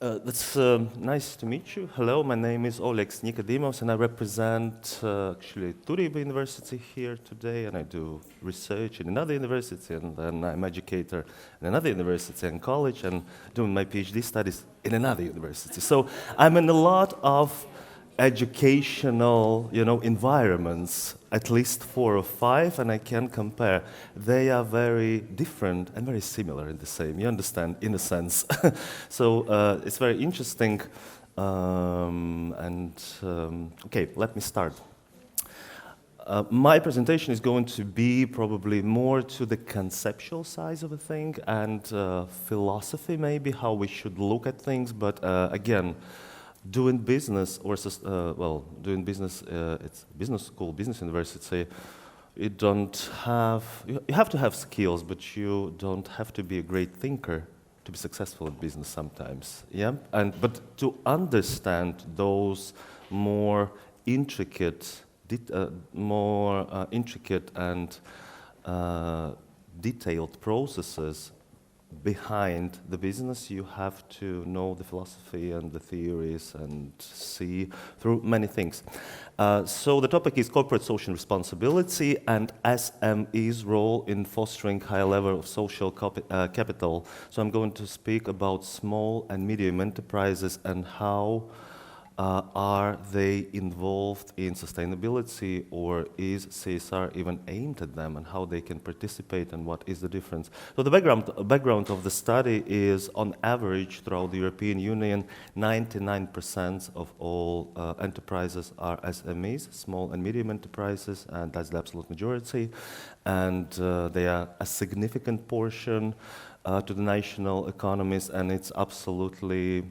That's nice to meet you. Hello, my name is Oļegs Ņikadimovs, and I represent actually Turiba University here today, and I do research in another university, and then I'm educator in another university and college, and doing my PhD studies in another university. So I'm in a lot of educational, environments, at least 4 or 5, and I can compare. They are very different and very similar in the same. You understand, in a sense. So it's very interesting. Okay, let me start. My presentation is going to be probably more to the conceptual side of a thing and philosophy, maybe how we should look at things. But again, doing business doing business, it's business school, business university. You have to have skills, but you don't have to be a great thinker to be successful in business sometimes. Yeah, but to understand those more intricate, and detailed processes behind the business, you have to know the philosophy and the theories and see through many things. So the topic is corporate social responsibility and SMEs' role in fostering high level of social capital. So I'm going to speak about small and medium enterprises and how are they involved in sustainability, or is CSR even aimed at them, and how they can participate, and what is the difference? So the background of the study is, on average, throughout the European Union, 99% of all enterprises are SMEs, small and medium enterprises, and that's the absolute majority. And they are a significant portion to the national economies, and it's absolutely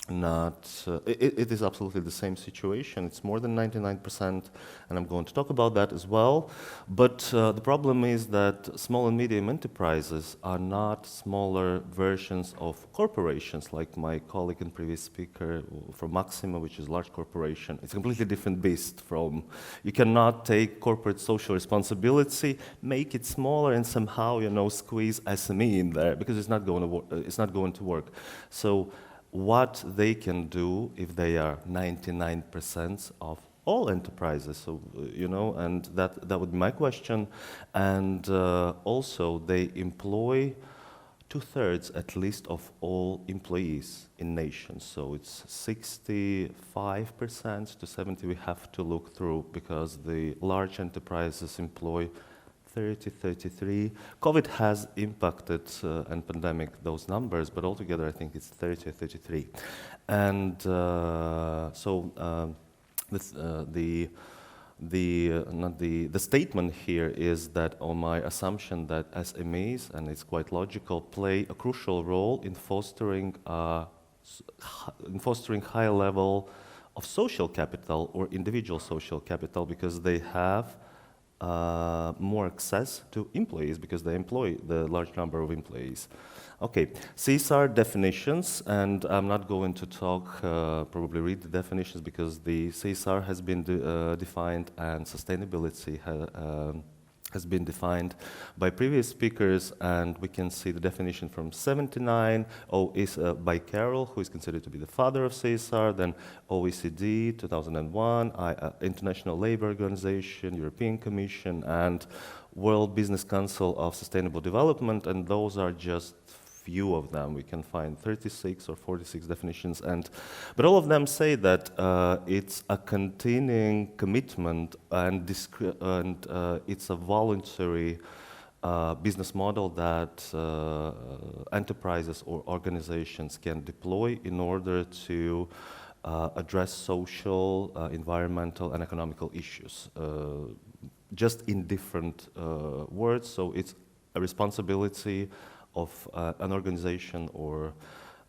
it is absolutely the same situation. It's more than 99%, and I'm going to talk about that as well. But the problem is that small and medium enterprises are not smaller versions of corporations, like my colleague and previous speaker from Maxima, which is a large corporation. It's a completely different beast from, you cannot take corporate social responsibility, make it smaller, and somehow, squeeze SME in there, because it's not going to work. So what they can do if they are 99% of all enterprises, so and that would be my question. And also they employ 2/3 at least of all employees in nations. So it's 65% to 70% we have to look through, because the large enterprises employ 33. COVID has impacted and pandemic those numbers, but altogether I think it's 30 or 33. And the statement here is that, on my assumption, that SMEs, and it's quite logical, play a crucial role in fostering high level of social capital or individual social capital, because they have more access to employees, because they employ the large number of employees. Okay, CSR definitions, and I'm not going to talk, probably read the definitions, because the CSR has been defined, and sustainability has been defined by previous speakers, and we can see the definition from 1979. is by Carroll, who is considered to be the father of CSR, then OECD 2001, International Labour Organization, European Commission, and World Business Council of Sustainable Development, and those are just few of them. We can find 36 or 46 definitions, but all of them say that it's a continuing commitment, and it's a voluntary business model that enterprises or organizations can deploy in order to address social, environmental, and economical issues, just in different words. So it's a responsibility of an organization or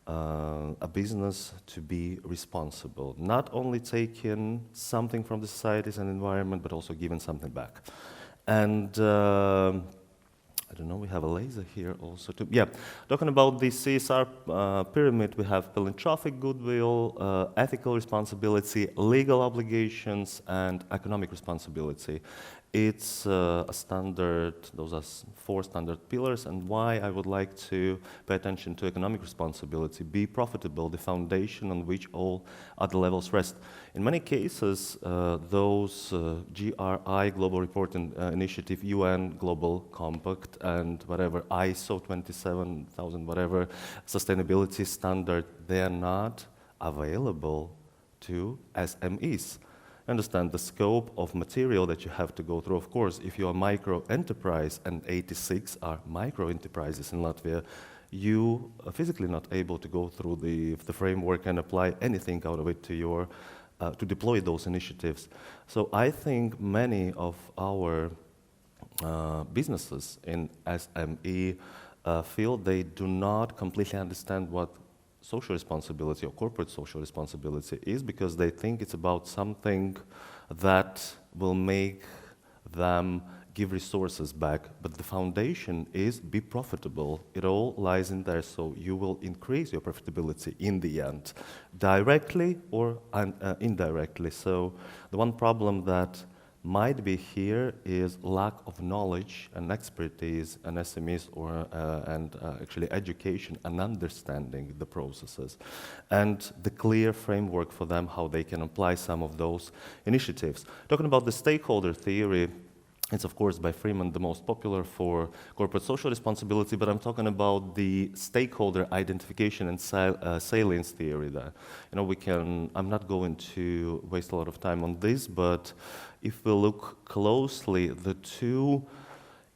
a business to be responsible, not only taking something from the societies and environment, but also giving something back. And I don't know, we have a laser here also too. Yeah, talking about the CSR pyramid, we have philanthropic goodwill, ethical responsibility, legal obligations, and economic responsibility. It's a standard, those are 4 standard pillars, and why I would like to pay attention to economic responsibility, be profitable, the foundation on which all other levels rest. In many cases, those GRI, Global Reporting Initiative, UN Global Compact, and whatever, ISO 27000, whatever, sustainability standard, they are not available to SMEs. Understand the scope of material that you have to go through. Of course, if you're a micro enterprise, and 86 are micro enterprises in Latvia, you are physically not able to go through the framework and apply anything out of it to your to deploy those initiatives. So I think many of our businesses in SME feel they do not completely understand what social responsibility or corporate social responsibility is, because they think it's about something that will make them give resources back. But the foundation is be profitable. It all lies in there, so you will increase your profitability in the end, directly or indirectly. So the one problem that might be here is lack of knowledge and expertise and SMEs and actually education and understanding the processes and the clear framework for them how they can apply some of those initiatives. Talking about the stakeholder theory, it's of course by Freeman the most popular for corporate social responsibility, but I'm talking about the stakeholder identification and salience theory there. You know, I'm not going to waste a lot of time on this, but if we look closely, the 2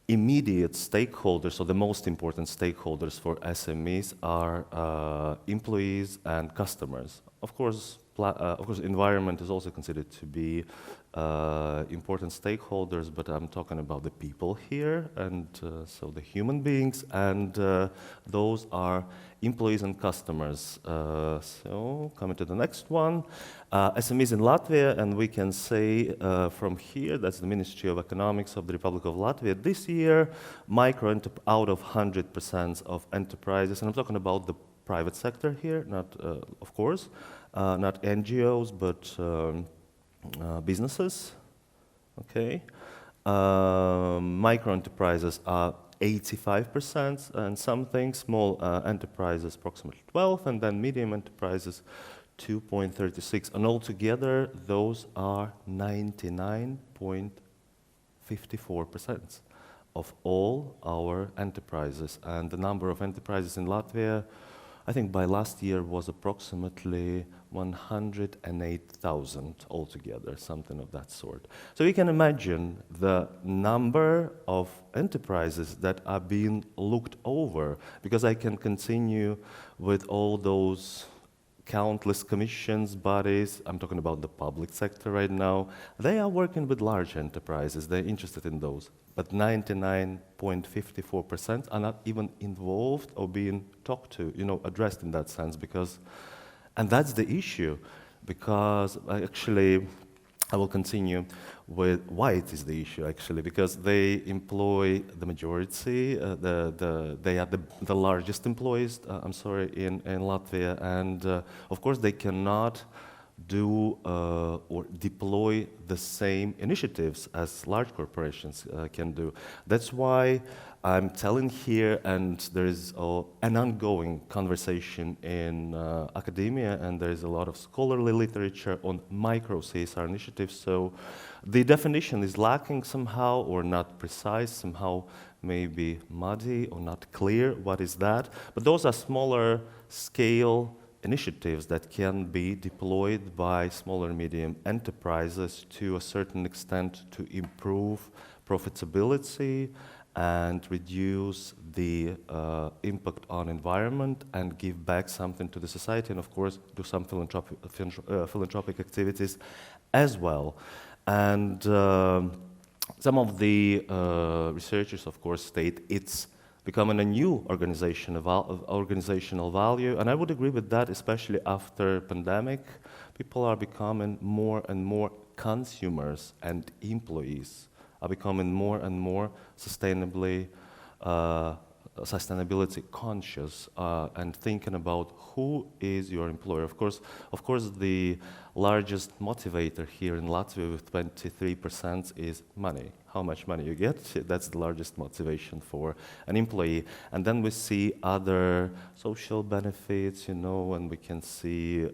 immediate stakeholders, or the most important stakeholders for SMEs, are employees and customers. Of course, environment is also considered to be important stakeholders, but I'm talking about the people here, and so the human beings, and those are employees and customers. So coming to the next one, SMEs in Latvia, and we can say from here, that's the Ministry of Economics of the Republic of Latvia. This year, out of 100% of enterprises, and I'm talking about the private sector here, not, of course, not NGOs, but businesses, okay? Micro enterprises are 85% and something, small enterprises approximately 12, and then medium enterprises 2.36, and altogether those are 99.54% of all our enterprises. And the number of enterprises in Latvia, I think by last year, was approximately 108,000 altogether, something of that sort. So you can imagine the number of enterprises that are being looked over, because I can continue with all those countless commissions, bodies. I'm talking about the public sector right now. They are working with large enterprises. They're interested in those. But 99.54% are not even involved or being talked to, addressed in that sense, and that's the issue, because actually, I will continue with why it is the issue, actually, because they employ the majority, they are the largest employees, in Latvia, and of course they cannot do or deploy the same initiatives as large corporations can do. That's why I'm telling here, and there is an ongoing conversation in academia, and there is a lot of scholarly literature on micro CSR initiatives. So the definition is lacking somehow, or not precise, somehow maybe muddy or not clear. What is that? But those are smaller scale initiatives that can be deployed by small and medium enterprises to a certain extent to improve profitability and reduce the impact on environment and give back something to the society, and of course do some philanthropic activities as well. And some of the researchers, of course, state it's becoming a new organizational value, and I would agree with that, especially after pandemic. People are becoming more and more consumers, and employees are becoming more and more sustainability conscious and thinking about who is your employer. Of course, the largest motivator here in Latvia with 23% is money. How much money you get, that's the largest motivation for an employee. And then we see other social benefits, you know, and we can see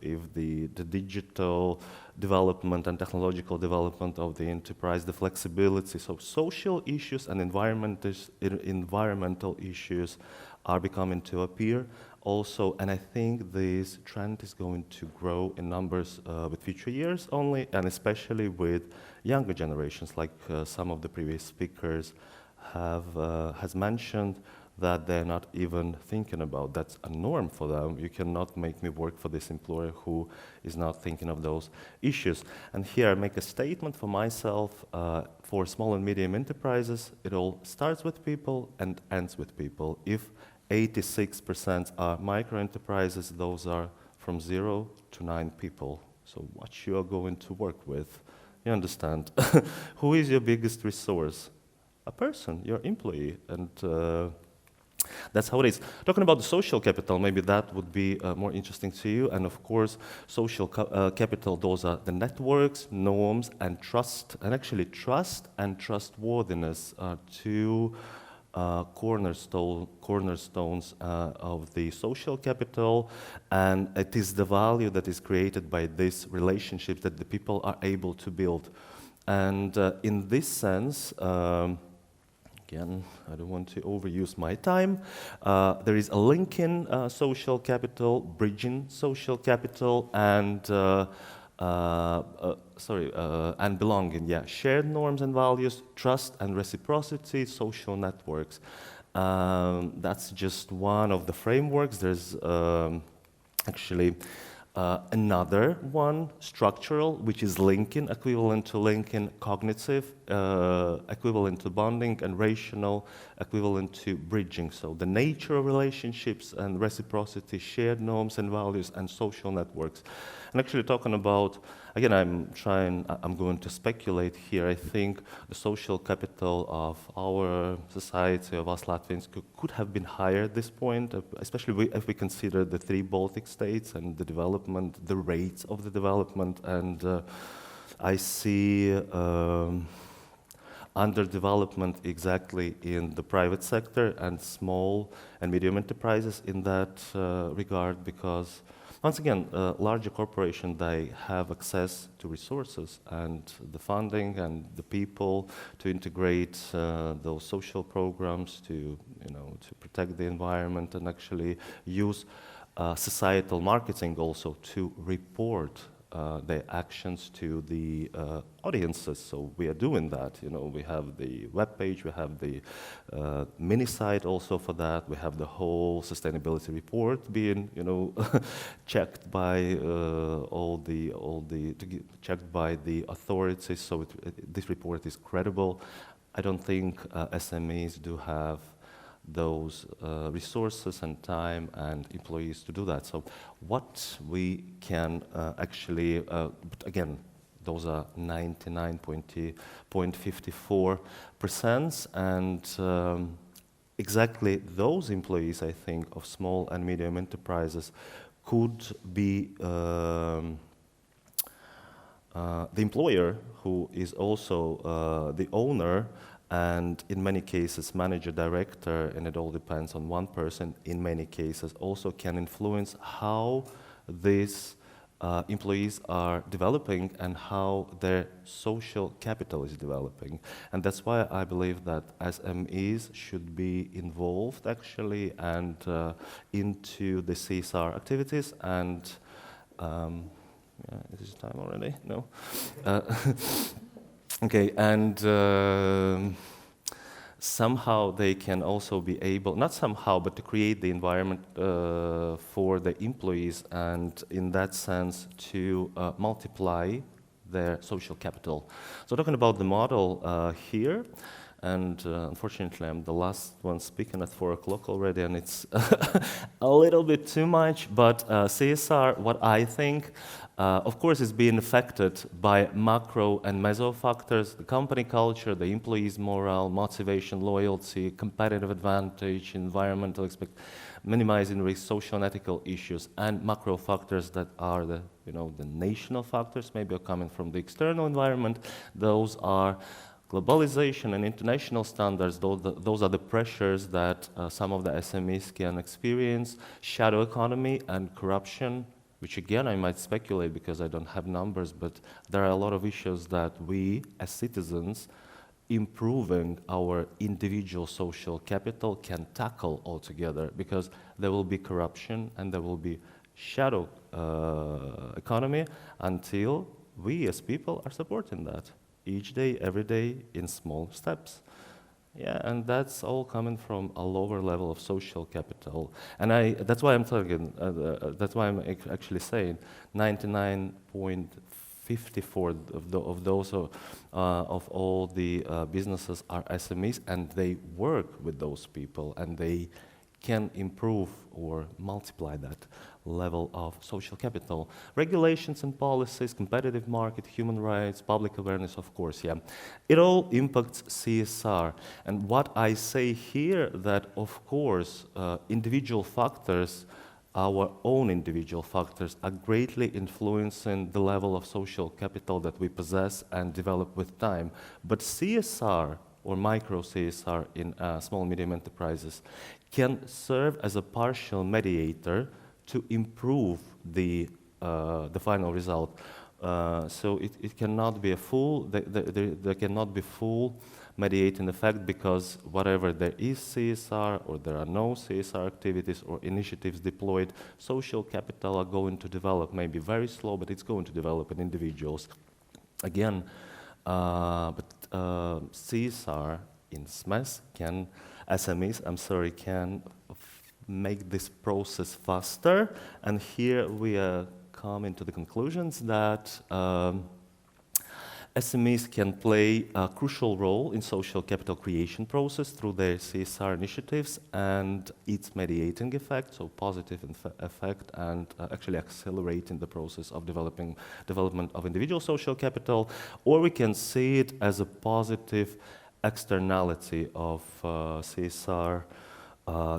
if the digital development and technological development of the enterprise, the flexibility. So social issues and environmental issues are becoming to appear also, and I think this trend is going to grow in numbers with future years only, and especially with younger generations, like some of the previous speakers has mentioned, that they're not even thinking about. That's a norm for them. You cannot make me work for this employer who is not thinking of those issues. And here I make a statement for myself. For small and medium enterprises, it all starts with people and ends with people. If 86% are micro enterprises, those are from 0 to 9 people. So what you are going to work with, you understand. Who is your biggest resource? A person, your employee, and that's how it is. Talking about the social capital, maybe that would be more interesting to you. And of course, social capital, those are the networks, norms, and trust. And actually, trust and trustworthiness are two cornerstones of the social capital. And it is the value that is created by this relationship that the people are able to build. And in this sense, again, I don't want to overuse my time. There is a linking social capital, bridging social capital, and and belonging. Yeah, shared norms and values, trust and reciprocity, social networks. That's just one of the frameworks. There's actually another one, structural, which is linking, equivalent to linking, cognitive, equivalent to bonding, and rational, equivalent to bridging. So the nature of relationships and reciprocity, shared norms and values, and social networks. And actually talking about, again, I'm going to speculate here. I think the social capital of our society, of us Latvians, could have been higher at this point, especially if we consider the 3 Baltic states and the development, the rates of the development. And I see underdevelopment exactly in the private sector and small and medium enterprises in that regard, because once again, larger corporations, they have access to resources and the funding and the people to integrate those social programs to protect the environment and actually use societal marketing also to report their actions to the audiences. So we are doing that. We have the webpage, we have the mini site also for that. We have the whole sustainability report being, checked by checked by the authorities. So this report is credible. I don't think SMEs do have those resources and time and employees to do that. So what we can actually, but again, those are 99.54%, and exactly those employees, I think, of small and medium enterprises could be the employer who is also the owner, and in many cases manager, director, and it all depends on one person, in many cases also can influence how these employees are developing and how their social capital is developing. And that's why I believe that SMEs should be involved actually and into the CSR activities. And is it time already? No? Okay, and somehow they can also be able, not somehow, but to create the environment for the employees, and in that sense to multiply their social capital. So talking about the model here, and unfortunately I'm the last one speaking at 4 o'clock already, and it's a little bit too much, but CSR, what I think, of course, is being affected by macro and meso factors: the company culture, the employees' morale, motivation, loyalty, competitive advantage, environmental minimizing risk, social and ethical issues, and macro factors that are the, the national factors, maybe are coming from the external environment. Those are globalization and international standards. Those are the pressures that some of the SMEs can experience. Shadow economy and corruption, which again I might speculate because I don't have numbers, but there are a lot of issues that we as citizens improving our individual social capital can tackle altogether, because there will be corruption and there will be shadow economy until we as people are supporting that each day, every day, in small steps. Yeah, and that's all coming from a lower level of social capital. And that's why I'm talking, that's why I'm actually saying 99.54 of those of all the businesses are SMEs, and they work with those people, and they can improve or multiply that level of social capital. Regulations and policies, competitive market, human rights, public awareness, of course, yeah. It all impacts CSR. And what I say here, that of course, individual factors, our own individual factors, are greatly influencing the level of social capital that we possess and develop with time. But CSR, or micro CSR in small and medium enterprises, can serve as a partial mediator to improve the final result. So it cannot be a full, there cannot be full mediating effect, because whatever there is CSR or there are no CSR activities or initiatives deployed, social capital are going to develop, maybe very slow, but it's going to develop in individuals. Again, but CSR in SMEs can, SMEs, can make this process faster. And here we are coming to the conclusions that SMEs can play a crucial role in social capital creation process through their CSR initiatives and its mediating effect, so positive effect, and actually accelerating the process of development of individual social capital. Or we can see it as a positive externality of CSR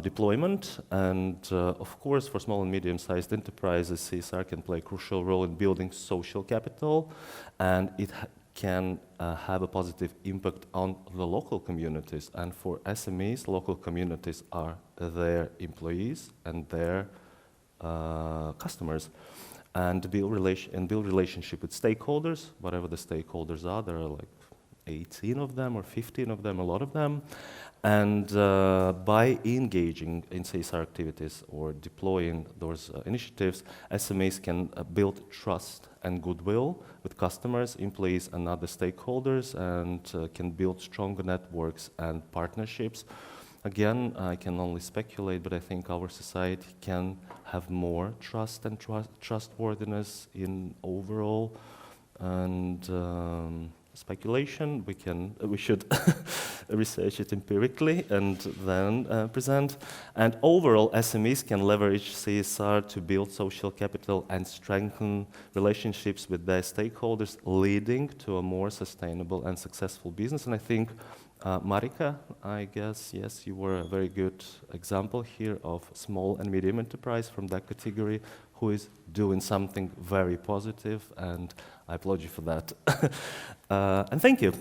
deployment. And of course, for small and medium-sized enterprises, CSR can play a crucial role in building social capital, and it can have a positive impact on the local communities. And for SMEs, local communities are their employees and their customers, and build relationship with stakeholders, whatever the stakeholders are. There are like 18 of them or 15 of them, a lot of them. And by engaging in CSR activities or deploying those initiatives, SMEs can build trust and goodwill with customers, employees, and other stakeholders, and can build stronger networks and partnerships. Again, I can only speculate, but I think our society can have more trust and trustworthiness in overall. And speculation, we should research it empirically and then present. And overall, SMEs can leverage CSR to build social capital and strengthen relationships with their stakeholders, leading to a more sustainable and successful business. And I think, Marika, I guess, yes, you were a very good example here of small and medium enterprise from that category who is doing something very positive, and I applaud you for that. And thank you.